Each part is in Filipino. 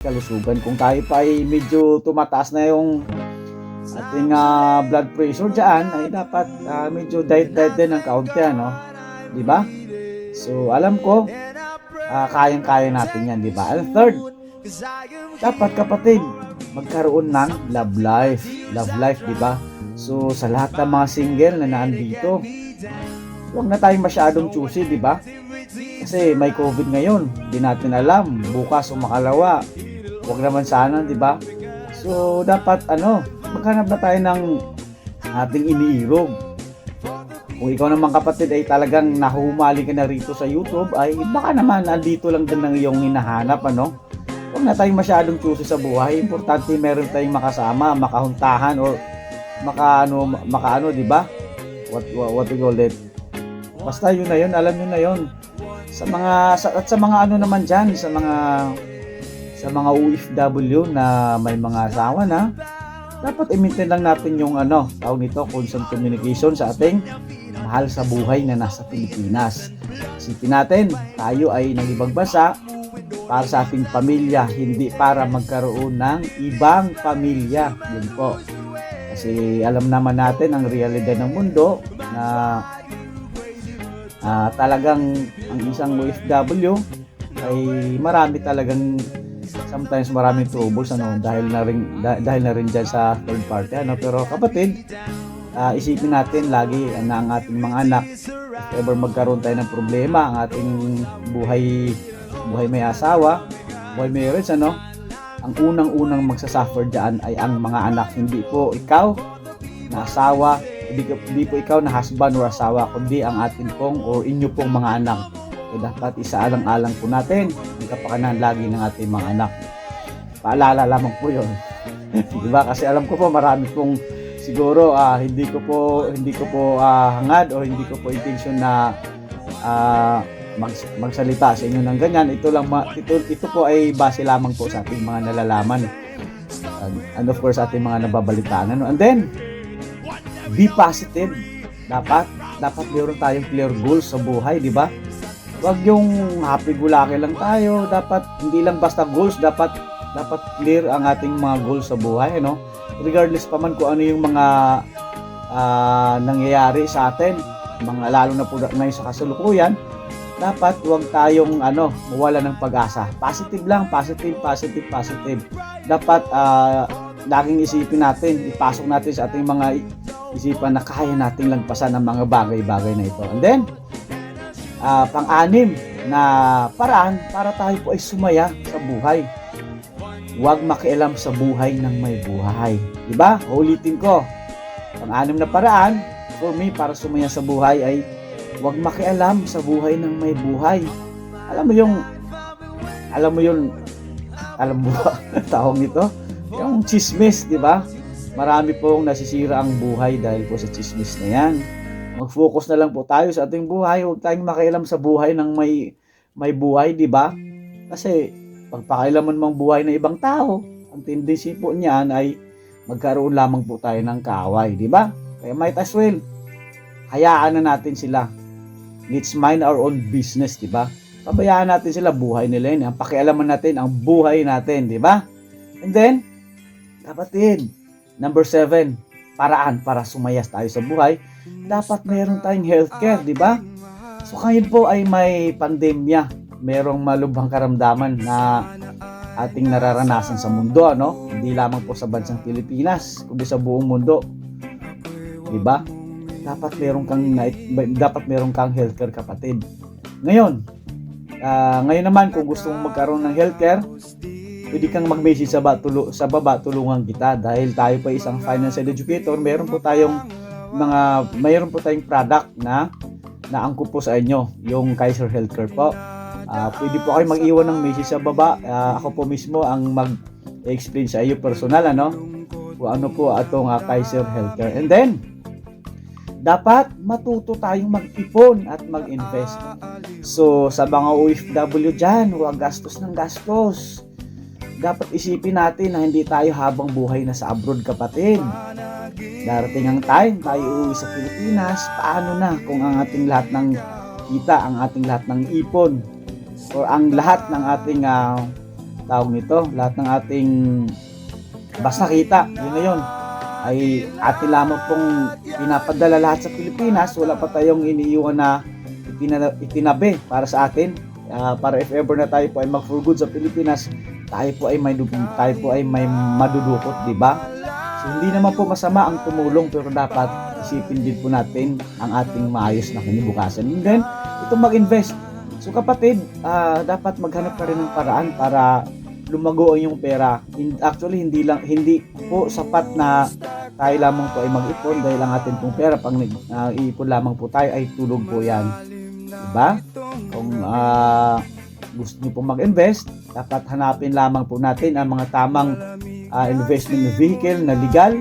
Kalusugan. Kung tayo pa ay medyo tumataas na yung ating blood pressure dyan, ay dapat medyo diet din ng kaunti, ano? Di ba? So, alam ko, kayang-kaya natin yan, di ba? And third, dapat kapatid, magkaroon ng love life. Love life, di ba? So, sa lahat ng mga single na naandito, huwag na tayong masyadong choosy, di ba? Kasi may COVID ngayon, di natin alam, bukas o makalawa. Huwag naman sana, di ba? So, dapat maghanap na tayo ng ating iniirog. Kung ikaw naman kapatid ay talagang nahuhumali ka na rito sa YouTube, ay baka naman andito lang din ng iyong hinahanap, ano? Huwag na tayong masyadong choosy sa buhay. Importante meron tayong makasama, makahuntahan, or di ba? What we call it? Basta yun na yun, alam nyo na yun. Sa mga naman dyan, sa mga OFW na may mga asawa na, dapat i-maintain lang natin yung tawag nito, constant communication sa ating mahal sa buhay na nasa Pilipinas. Isipin natin, tayo ay ng ibang bansa para sa ating pamilya, hindi para magkaroon ng ibang pamilya. Yun po. Kasi alam naman natin ang realidad ng mundo na talagang ang isang OFW ay sometimes maraming troubles dahil na rin diyan sa third party, pero kapatid, isipin natin lagi na ang ating mga anak, if ever magkaroon tayo ng problema, ang ating buhay may asawa, buhay marriage, ang unang magsasuffer diyan ay ang mga anak, hindi po ikaw na asawa, hindi po ikaw na husband or asawa, kundi ang ating pong or inyo pong mga anak. Kaya dapat isaalang-alang po natin ang kapakanan lagi ng ating mga anak. Paalala lamang po yun. Diba? Kasi alam ko po marami pong siguro hindi ko po hangad o hindi ko po intention na magsalita sa inyo ng ganyan. Ito po ay base lamang po sa ating mga nalalaman. And of course, ating mga nababalitaan. And then, be positive. Dapat dapat meron tayong clear goals sa buhay, di ba? Huwag yung happy-go-lucky lang tayo. Dapat hindi lang basta goals, dapat clear ang ating mga goals sa buhay, ano? Regardless pa man kung ano yung mga nangyayari sa atin, mga lalo na po ngayon sa kasalukuyan, dapat huwag tayong mawala ng pag-asa. Positive lang, positive. Dapat laging isipin natin, ipasok natin sa ating mga isipan na kaya nating lagpasan ang mga bagay-bagay na ito. And then, pang-anim na paraan para tayo po ay sumaya sa buhay. Huwag makialam sa buhay ng may buhay. Diba? Ulitin ko. Pang-anim na paraan for me para sumaya sa buhay ay huwag makialam sa buhay ng may buhay. Alam mo ba tawag nito? Yung chismis, di ba? Marami pong nasisira ang buhay dahil po sa chismis na yan. Mag-focus na lang po tayo sa ating buhay. Huwag tayong makialam sa buhay ng may buhay, di ba? Kasi pagpakialaman mong buhay ng ibang tao, ang tendency po niyan ay magkaroon lamang po tayo ng kaaway, di ba? Kaya might as well, hayaan na natin sila. Let's mind our own business, di ba? Pabayaan natin sila, buhay nila yun. Ang pakialaman natin, ang buhay natin, di ba? And then, kapatid, number 7, paraan para sumayas tayo sa buhay, dapat mayroon tayong healthcare, di ba? So, ngayon po ay may pandemya, mayroong malubhang karamdaman na ating nararanasan sa mundo, ano? Hindi lamang po sa bansang Pilipinas, kundi sa buong mundo. Di ba? Dapat meron kang healthcare, kapatid. Ngayon naman kung gusto mong magkaroon ng healthcare, pwede kang mag-message sa baba, tulungan kita dahil tayo pa isang financial educator. Mayroon po tayong product na naangkop po sa inyo, yung Kaiser Healthcare po. Pwede po kayo mag-iwan ng message sa baba. Ako po mismo ang mag-explain sa iyo personal, kung ano po atong Kaiser Healthcare. And then, dapat matuto tayong mag-ipon at mag-invest. So, sa mga OFW dyan, huwag gastos ng gastos. Dapat isipin natin na hindi tayo habang buhay na sa abroad, kapatid. Darating ang time, tayo uuwi sa Pilipinas, paano na kung ang ating lahat ng kita, ang ating lahat ng ipon, o ang lahat ng ating, lahat ng ating basta kita, yun na yun, ay atin lamang pong pinapadala lahat sa Pilipinas, wala pa tayong iniiwan na itinabi para sa atin, para if ever na tayo po ay mag for good sa Pilipinas, tayo po ay may madudukot, di ba? So, hindi naman po masama ang tumulong, pero dapat isipin din po natin ang ating maayos na kinabukasan. And then, ito mag-invest. So kapatid, dapat maghanap ka rin ng paraan para lumago ang iyong pera. Actually, hindi po sapat na tayo lamang po ay mag-ipon dahil ang atin pong pera, pag iipon lamang po tayo ay tulog po yan. Diba? Kung gusto nyo pong mag-invest, dapat hanapin lamang po natin ang mga tamang investment vehicle na legal,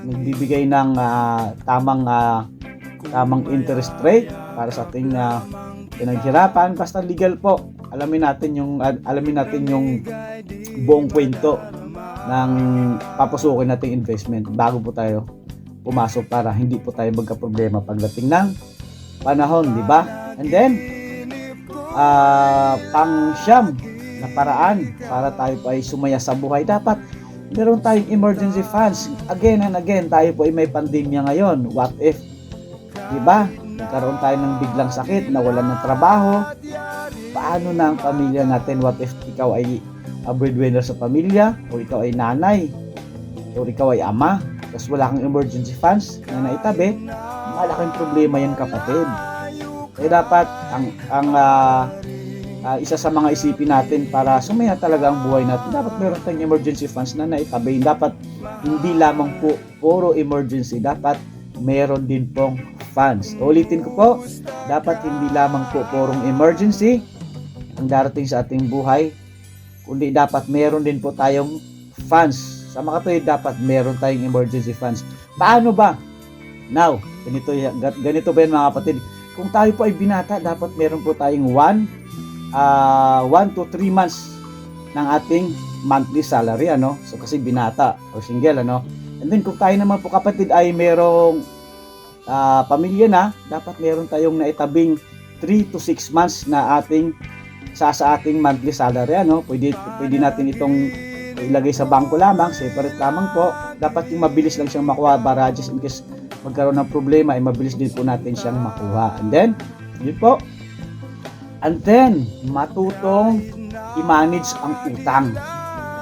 nagbibigay ng tamang interest rate para sa ating pinaghirapan. Basta legal po. Alamin natin yung buong kwento ng papasukin nating investment bago po tayo pumasok para hindi po tayo magka-problema pagdating ng panahon, di ba? And then, pang-siyam na paraan para tayo po ay sumaya sa buhay, dapat meron tayong emergency funds. Again and again, tayo po ay may pandemya ngayon. What if, di ba? Nagkaroon tayo ng biglang sakit, nawalan ng trabaho. Paano na ang pamilya natin? What if ikaw ay a breadwinner sa pamilya, o ikaw ay nanay, o ikaw ay ama, tapos wala kang emergency funds na naitabi, malaking problema yan, kapatid. Kaya dapat isa sa mga isipin natin para sumaya talaga ang buhay natin, dapat meron tayong emergency funds na naitabi. Dapat hindi lamang po puro emergency, dapat meron din pong funds. Ulitin ko po, dapat hindi lamang po purong emergency ang darating sa ating buhay, kundi dapat meron din po tayong funds. Sa mga tuwid, dapat meron tayong emergency funds. Paano ba? Now, ganito ba yan, mga kapatid? Kung tayo po ay binata, dapat meron po tayong 1 to 3 months ng ating monthly salary, So kasi binata or single, And then kung tayo naman po, kapatid, ay merong pamilya na, dapat meron tayong naitabing 3 to 6 months na sa ating monthly salary, ano. Pwede natin itong ilagay sa bangko lamang, separate lamang po. Dapat yung mabilis lang siyang makuha para just in case magkaroon ng problema, ay mabilis din po natin siyang makuha. And then, yun po. And then, matutong i-manage ang utang.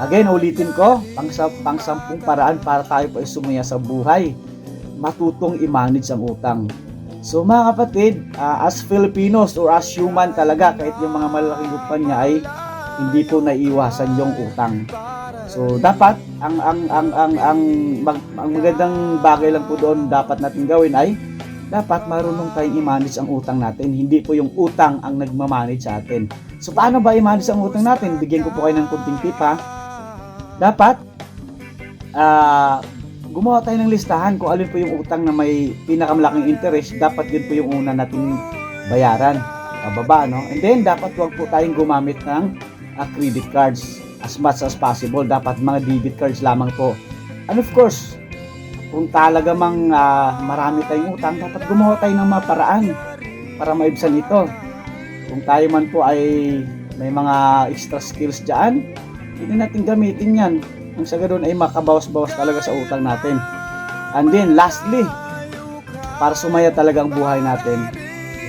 Again, ulitin ko, pang-sampung paraan para tayo po ay sumaya sa buhay. Matutong i-manage ang utang. So mga kapatid, as Filipinos or as human talaga, kahit yung mga malalaking kumpanya ay hindi po naiiwasan yung utang. So dapat ang magandang bagay lang po doon dapat natin gawin ay dapat marunong tayong i-manage ang utang natin. Hindi po yung utang ang nagmamanage sa atin. So paano ba i-manage ang utang natin? Bigyan ko po kayo ng kunting tip ha. Dapat gumawa tayo ng listahan kung alin po yung utang na may pinakamalaking interest. Dapat yun po yung una nating bayaran pababa, no? And then dapat huwag po tayong gumamit ng credit cards as much as possible. Dapat mga debit cards lamang po. And of course, kung talaga mang marami tayong utang, dapat gumawa tayo ng mga paraan para maibsan ito. Kung tayo man po ay may mga extra skills dyan, hindi natin gamitin yan. Ang sa ganoon ay makabawas-bawas talaga sa utang natin. And then lastly, para sumaya talaga ang buhay natin,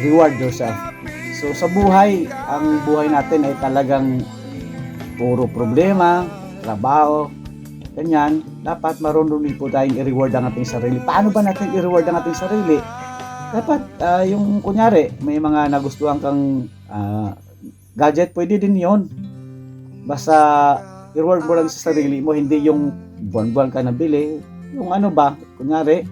reward yourself. So sa buhay, ang buhay natin ay talagang puro problema, trabaho, ganyan. Dapat marunong din po tayong i-reward ang ating sarili. Paano ba natin i-reward ang ating sarili? Dapat yung kunyari, may mga nagustuhan kang gadget, pwede din yon. Basta i-reward mo lang sa sarili mo, hindi yung buwan-buwan ka nabili. Yung ano ba, kunyari,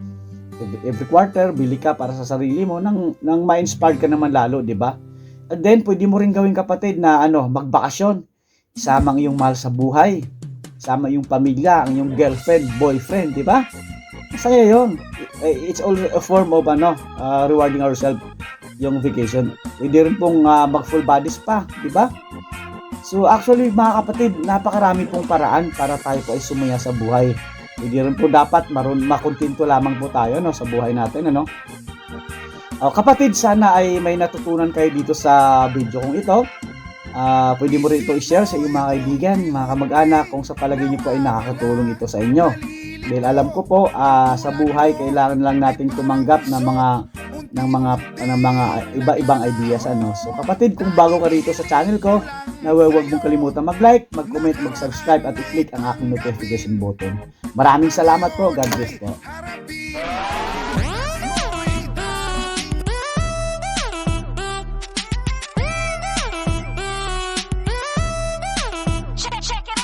every quarter, bili ka para sa sarili mo nang ma-inspired ka naman lalo, di ba? And then, pwede mo rin gawin kapatid na magbakasyon. Isama ang iyong mahal sa buhay. Isama yung pamilya, ang iyong girlfriend, boyfriend, di ba? Masaya yun. It's all a form of rewarding ourselves, yung vacation. Pwede rin pong mag-full body spa, di ba? So actually mga kapatid, napakarami pong paraan para tayo po ay sumaya sa buhay. Hindi rin po dapat makontento lamang po tayo sa buhay natin, ano? Kapatid, sana ay may natutunan kayo dito sa video kong ito. Pwede mo rin ito i-share sa iyong mga kaibigan, mga kamag-anak, kung sa palagay niyo po ay nakakatulong ito sa inyo. Dahil alam ko po, sa buhay kailangan lang natin tumanggap ng mga iba-ibang ideas, ano. So kapatid, kung bago ka rito sa channel ko, huwag mong kalimutan mag-like, mag-comment, mag-subscribe at i-click ang aking notification button. Maraming salamat po. God bless po.